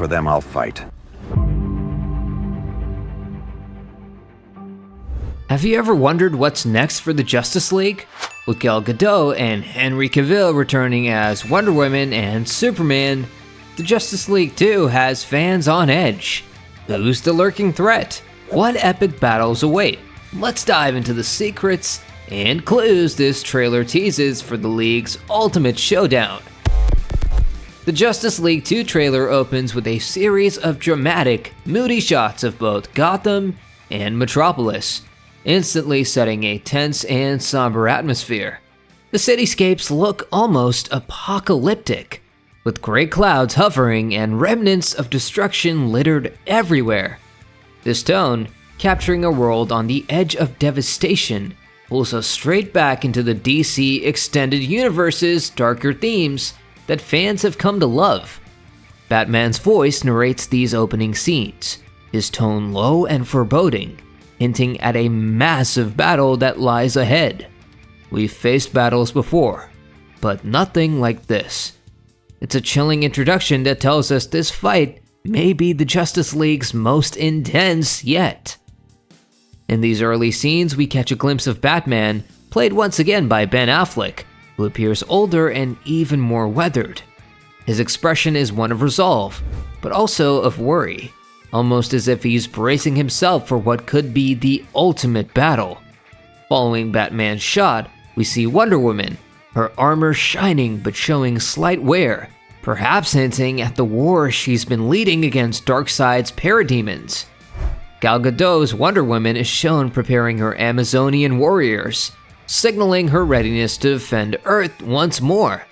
for them, I'll fight. Have you ever wondered what's next for the Justice League? With Gal Gadot and Henry Cavill returning as Wonder Woman and Superman, the Justice League 2 has fans on edge. Who's the lurking threat? What epic battles await? Let's dive into the secrets and clues this trailer teases for the League's ultimate showdown. The Justice League 2 trailer opens with a series of dramatic, moody shots of both Gotham and Metropolis, instantly setting a tense and somber atmosphere. The cityscapes look almost apocalyptic, with gray clouds hovering and remnants of destruction littered everywhere. This tone, capturing a world on the edge of devastation, pulls us straight back into the DC Extended Universe's darker themes that fans have come to love. Batman's voice narrates these opening scenes, his tone low and foreboding, hinting at a massive battle that lies ahead. We've faced battles before, but nothing like this. It's a chilling introduction that tells us this fight may be the Justice League's most intense yet. In these early scenes, we catch a glimpse of Batman, played once again by Ben Affleck, who appears older and even more weathered. His expression is one of resolve, but also of worry, almost as if he's bracing himself for what could be the ultimate battle. Following Batman's shot, we see Wonder Woman, her armor shining but showing slight wear, perhaps hinting at the war she's been leading against Darkseid's parademons. Gal Gadot's Wonder Woman is shown preparing her Amazonian warriors, signaling her readiness to defend Earth once more.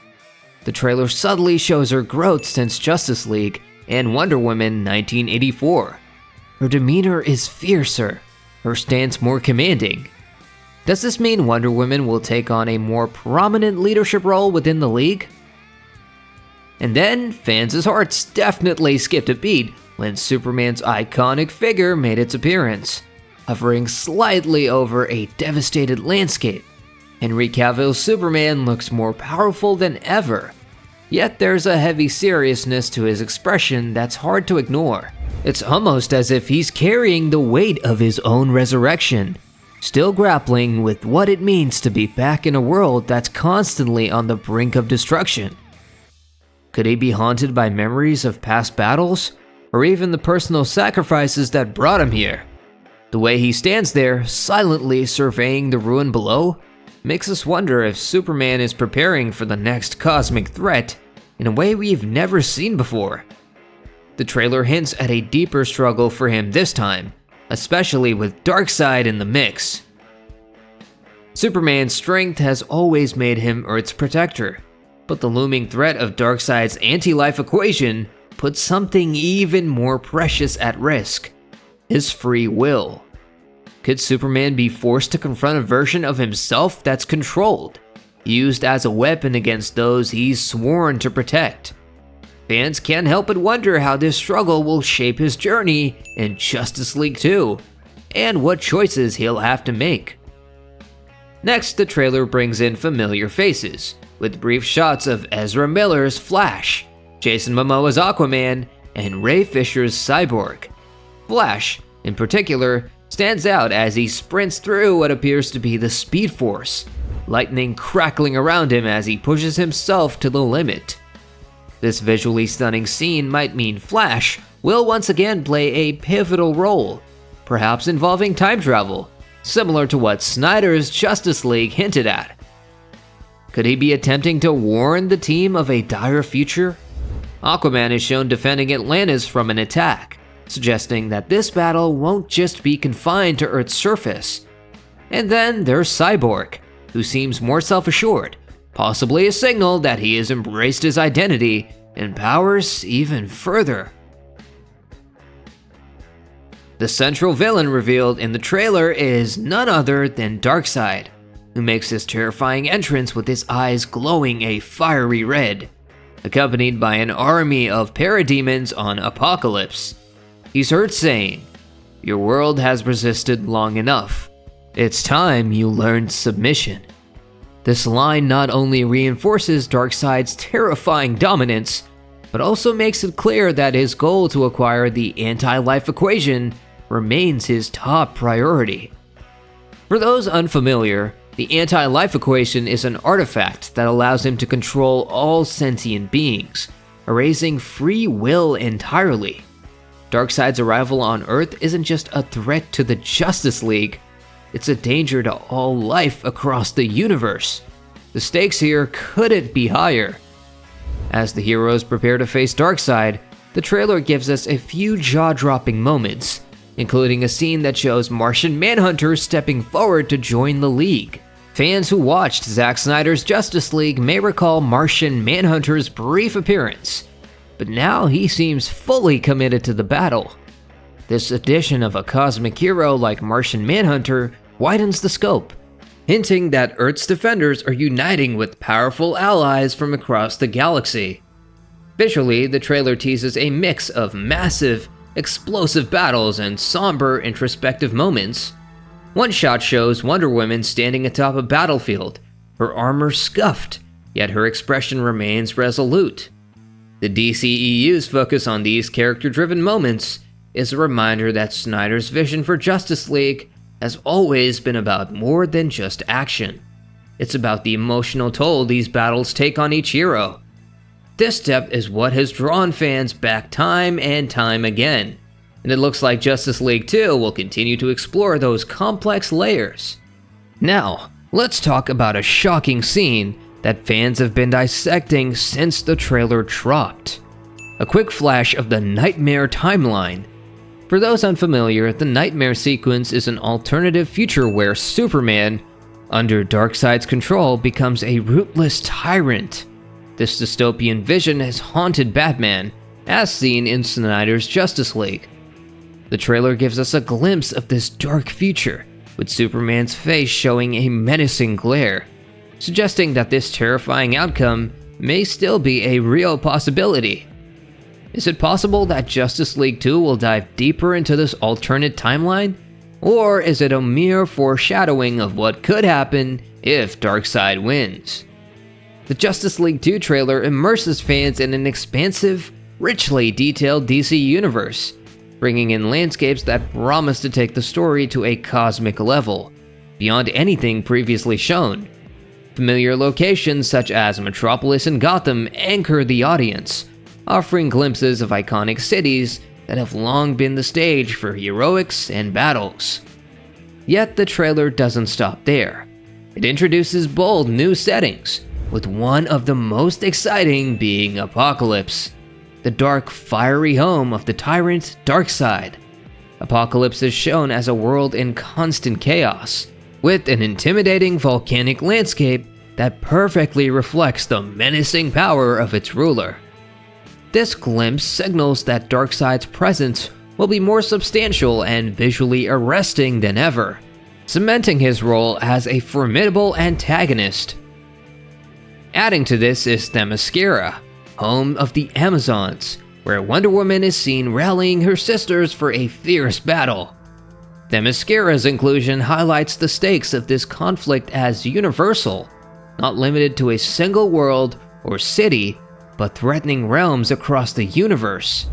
The trailer subtly shows her growth since Justice League and Wonder Woman 1984. Her demeanor is fiercer, her stance more commanding. Does this mean Wonder Woman will take on a more prominent leadership role within the League? And then, fans' hearts definitely skipped a beat when Superman's iconic figure made its appearance, hovering slightly over a devastated landscape. Henry Cavill's Superman looks more powerful than ever, yet there's a heavy seriousness to his expression that's hard to ignore. It's almost as if he's carrying the weight of his own resurrection, still grappling with what it means to be back in a world that's constantly on the brink of destruction. Could he be haunted by memories of past battles, or even the personal sacrifices that brought him here? The way he stands there, silently surveying the ruin below, makes us wonder if Superman is preparing for the next cosmic threat in a way we've never seen before. The trailer hints at a deeper struggle for him this time, especially with Darkseid in the mix. Superman's strength has always made him Earth's protector, but the looming threat of Darkseid's anti-life equation puts something even more precious at risk: his free will. Could Superman be forced to confront a version of himself that's controlled, used as a weapon against those he's sworn to protect? Fans can't help but wonder how this struggle will shape his journey in Justice League 2, and what choices he'll have to make. Next, the trailer brings in familiar faces, with brief shots of Ezra Miller's Flash, Jason Momoa's Aquaman, and Ray Fisher's Cyborg. Flash, in particular, stands out as he sprints through what appears to be the Speed Force, lightning crackling around him as he pushes himself to the limit. This visually stunning scene might mean Flash will once again play a pivotal role, perhaps involving time travel, similar to what Snyder's Justice League hinted at. Could he be attempting to warn the team of a dire future? Aquaman is shown defending Atlantis from an attack, suggesting that this battle won't just be confined to Earth's surface. And then there's Cyborg, who seems more self-assured, possibly a signal that he has embraced his identity and powers even further. The central villain revealed in the trailer is none other than Darkseid, who makes his terrifying entrance with his eyes glowing a fiery red, accompanied by an army of parademons on Apokolips. He's heard saying, "Your world has resisted long enough. It's time you learned submission." This line not only reinforces Darkseid's terrifying dominance, but also makes it clear that his goal to acquire the anti-life equation remains his top priority. For those unfamiliar, the anti-life equation is an artifact that allows him to control all sentient beings, erasing free will entirely. Darkseid's arrival on Earth isn't just a threat to the Justice League, it's a danger to all life across the universe. The stakes here couldn't be higher. As the heroes prepare to face Darkseid, the trailer gives us a few jaw-dropping moments, including a scene that shows Martian Manhunter stepping forward to join the League. Fans who watched Zack Snyder's Justice League may recall Martian Manhunter's brief appearance, but now he seems fully committed to the battle. This addition of a cosmic hero like Martian Manhunter widens the scope, hinting that Earth's defenders are uniting with powerful allies from across the galaxy. Visually, the trailer teases a mix of massive, explosive battles and somber, introspective moments. One shot shows Wonder Woman standing atop a battlefield, her armor scuffed, yet her expression remains resolute. The DCEU's focus on these character-driven moments is a reminder that Snyder's vision for Justice League has always been about more than just action. It's about the emotional toll these battles take on each hero. This depth is what has drawn fans back time and time again, and it looks like Justice League 2 will continue to explore those complex layers. Now, let's talk about a shocking scene that fans have been dissecting since the trailer dropped. A quick flash of the Nightmare timeline. For those unfamiliar, the Nightmare sequence is an alternative future where Superman, under Darkseid's control, becomes a ruthless tyrant. This dystopian vision has haunted Batman, as seen in Snyder's Justice League. The trailer gives us a glimpse of this dark future, with Superman's face showing a menacing glare, suggesting that this terrifying outcome may still be a real possibility. Is it possible that Justice League 2 will dive deeper into this alternate timeline? Or is it a mere foreshadowing of what could happen if Darkseid wins? The Justice League 2 trailer immerses fans in an expansive, richly detailed DC universe, bringing in landscapes that promise to take the story to a cosmic level, beyond anything previously shown. Familiar locations such as Metropolis and Gotham anchor the audience, offering glimpses of iconic cities that have long been the stage for heroics and battles. Yet the trailer doesn't stop there. It introduces bold new settings, with one of the most exciting being Apokolips, the dark, fiery home of the tyrant Darkseid. Apokolips is shown as a world in constant chaos, with an intimidating volcanic landscape that perfectly reflects the menacing power of its ruler. This glimpse signals that Darkseid's presence will be more substantial and visually arresting than ever, cementing his role as a formidable antagonist. Adding to this is Themyscira, home of the Amazons, where Wonder Woman is seen rallying her sisters for a fierce battle. Themyscira's inclusion highlights the stakes of this conflict as universal, not limited to a single world or city, but threatening realms across the universe.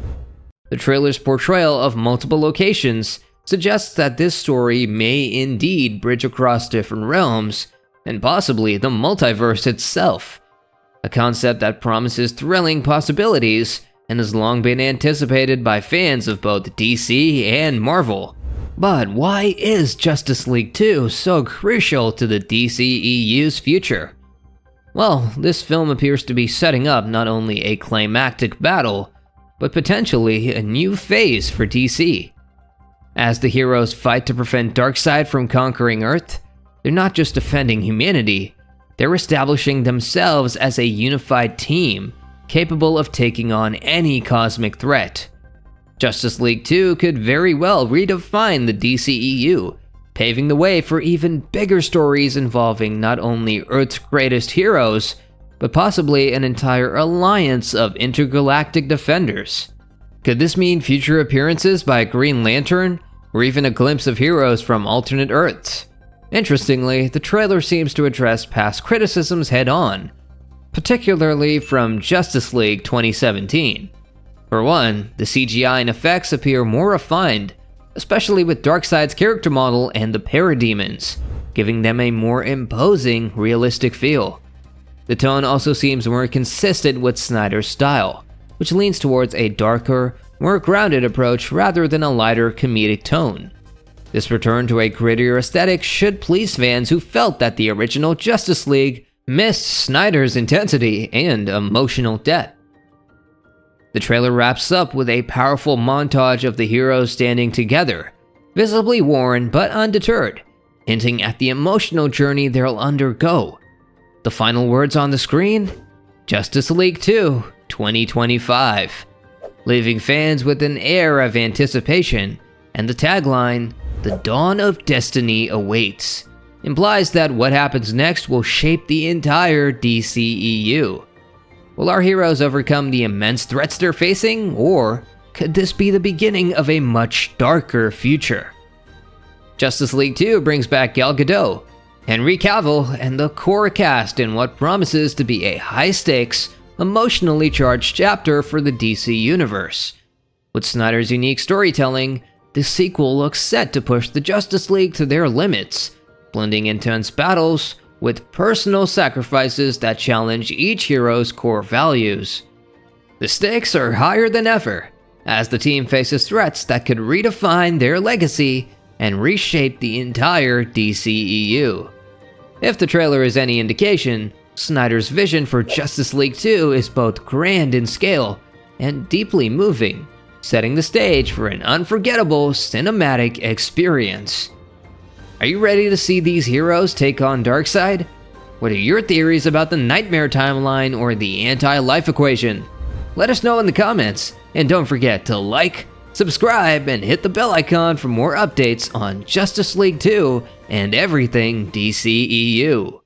The trailer's portrayal of multiple locations suggests that this story may indeed bridge across different realms, and possibly the multiverse itself, a concept that promises thrilling possibilities and has long been anticipated by fans of both DC and Marvel. But why is Justice League 2 so crucial to the DCEU's future? Well, this film appears to be setting up not only a climactic battle, but potentially a new phase for DC. As the heroes fight to prevent Darkseid from conquering Earth, they're not just defending humanity, they're establishing themselves as a unified team, capable of taking on any cosmic threat. Justice League 2 could very well redefine the DCEU, paving the way for even bigger stories involving not only Earth's greatest heroes, but possibly an entire alliance of intergalactic defenders. Could this mean future appearances by Green Lantern, or even a glimpse of heroes from alternate Earths? Interestingly, the trailer seems to address past criticisms head-on. particularly from Justice League 2017. For one, the CGI and effects appear more refined, especially with Darkseid's character model and the parademons, giving them a more imposing, realistic feel. The tone also seems more consistent with Snyder's style, which leans towards a darker, more grounded approach rather than a lighter comedic tone. This return to a grittier aesthetic should please fans who felt that the original Justice League missed Snyder's intensity and emotional depth. The trailer wraps up with a powerful montage of the heroes standing together, visibly worn but undeterred, hinting at the emotional journey they'll undergo. The final words on the screen? Justice League 2, 2025, leaving fans with an air of anticipation, and the tagline, "The dawn of destiny awaits," implies that what happens next will shape the entire DCEU. Will our heroes overcome the immense threats they're facing, or could this be the beginning of a much darker future? Justice League 2 brings back Gal Gadot, Henry Cavill, and the core cast in what promises to be a high-stakes, emotionally charged chapter for the DC Universe. With Snyder's unique storytelling, the sequel looks set to push the Justice League to their limits, blending intense battles with personal sacrifices that challenge each hero's core values. The stakes are higher than ever, as the team faces threats that could redefine their legacy and reshape the entire DCEU. If the trailer is any indication, Snyder's vision for Justice League 2 is both grand in scale and deeply moving, setting the stage for an unforgettable cinematic experience. Are you ready to see these heroes take on Darkseid? What are your theories about the Nightmare timeline or the anti-life equation? Let us know in the comments, and don't forget to like, subscribe, and hit the bell icon for more updates on Justice League 2 and everything DCEU.